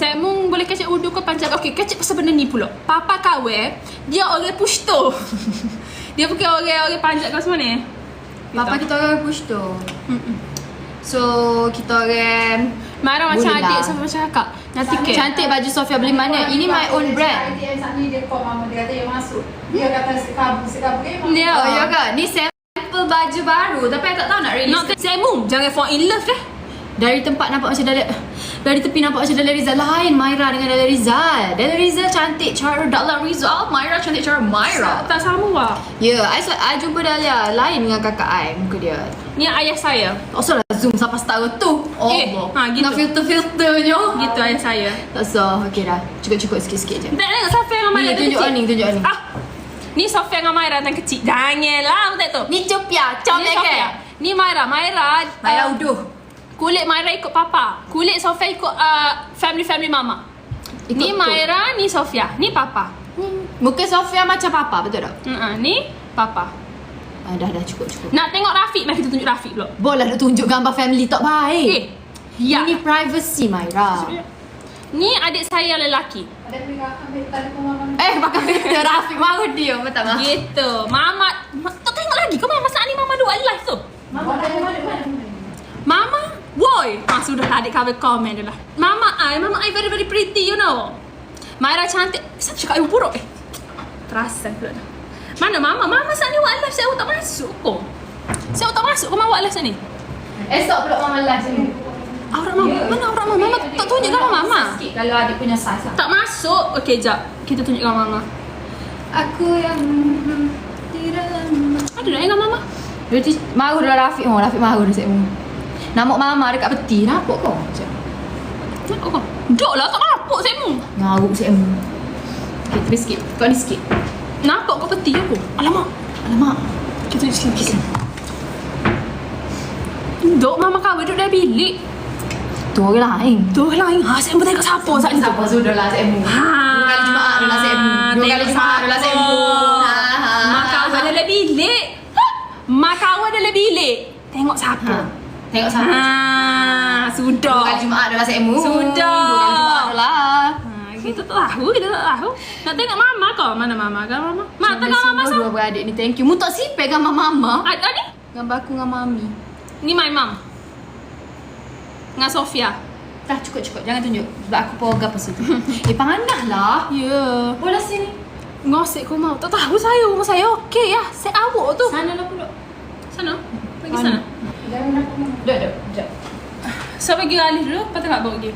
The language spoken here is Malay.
Saya mung boleh kecek udu ke panjang. Okey, kecek pasal benda ni pula. Papa kawe, dia orang pushto. Dia bukan orang panjang kau semua ni. Papa kita orang push tu. So kita orang Marah macam boleh adik lah. sama macam kakak. Nanti ke. Cantik baju Sofia beli mana? Ini my own brand. Dia call mama, dia kata yang masuk. Dia kata sekabu Dia. Oh ya ke? Ni sampel baju baru tapi I tak tahu nak release. Nak saya mung jangan fall in love dah. Dari tempat nampak macam dari tepi nampak macam Della Rizal lain. Myra dengan Della Rizal. Della Rizal cantik cara Della Rizal. Myra cantik cara Myra. Tak sama wah. Ya, I jumpa Dahlia lain dengan kakak I muka dia. Ni ayah saya. Tak usah lah zoom sampai setara tu. gitu. Nak filter-filternya. Gitu ayah saya. Tak usah. Okey dah. Cukup-cukup sikit-sikit je. Tak tengok Safia dengan Myra Ni tunjuk kecil. Aning, tunjuk Aning. Ni Sofia dengan Myra yang kecil. Janganlah betul tu. Ni Copia, Ni Sofia. Ni Myra. Myra uduh. Kulit Myra ikut papa. Kulit Sofia ikut family mama. Ikut Ni tu. Myra, ni Sofia. Ni papa. Muka Sofia macam papa, betul tak? Ni papa. Dah cukup. Nak tengok Rafiq, mari kita tunjuk Rafiq pula. Boleh nak tunjuk gambar family tak baik. Ya. Ini privacy Myra. Ni adik saya lelaki. Ada ambil telefon mama. Pakai filter Rafiq mahu dia pertama. Gitu. Mama tak tengok lagi. Kau mama saat ni mama dua live tu. Mama mana? Mama, boy. Sudah adik kau komen dah lah. Mama I very very pretty, you know. Myra cantik. Siapa cakap ibu buruk Perasan pula dah. Mana mama? Mama saat ni buat live saya tak masuk kau. Saya tak masuk kau mau buat live saat ni. Esok pula mama live sini. Aurat mama. Mana aurat mama? Mama tak tunjuk gambar mama. Sikit kalau adik punya size lah. Tak masuk. Okey, jap. Kita tunjuk gambar mama. Aku yang di dalam. Ada nak gambar mama? Berarti mahu dah Rafiq. Rafiq mahu dah saya. Nampak mama dekat peti. Nampak kau? Nampak kau? Dok lah, tak nampak saya mu. Ngaruk saya. Okay, tapi sikit. Kau ni sikit. Nampak kau peti aku. Alamak. Kita tunjuk sikit. Dok, mama kau duduk dalam bilik. Tu orang lain. Tu lain. Saya mau tengok siapa saat ni. Siapa sudah lah saya mu. Dua kali Jumaat dah lah saya mu. Dua kali Jumaat dah lah saya mu. Mak kau dalam bilik. Mak kau dalam bilik. Tengok siapa. Tengok siapa. Sudah. Dua kali Jumaat dah lah saya mu. Sudah. Dua kali Jumaat dah lah. Kita tak tahu. Nak tengok mama kau. Mana mama kau? Mak tengok mama Dua sama. beradik ni thank you. Mu tak sipek gambar mama. Ada ni? Gambar aku dengan mami. Ni my mom. Dengan Sofia. Dah cukup. Jangan tunjuk. Sebab aku poga pas tu. Panganah lah. Ya. Bola sini. Ngosek kau mau. Tak tahu saya. Rumah saya okey ya. Saya awak tu. Sana lah pula. Sana. Pergi sana. Jangan aku. Duduk. So pergi Alif dulu. Lepas tu nak bawa dia.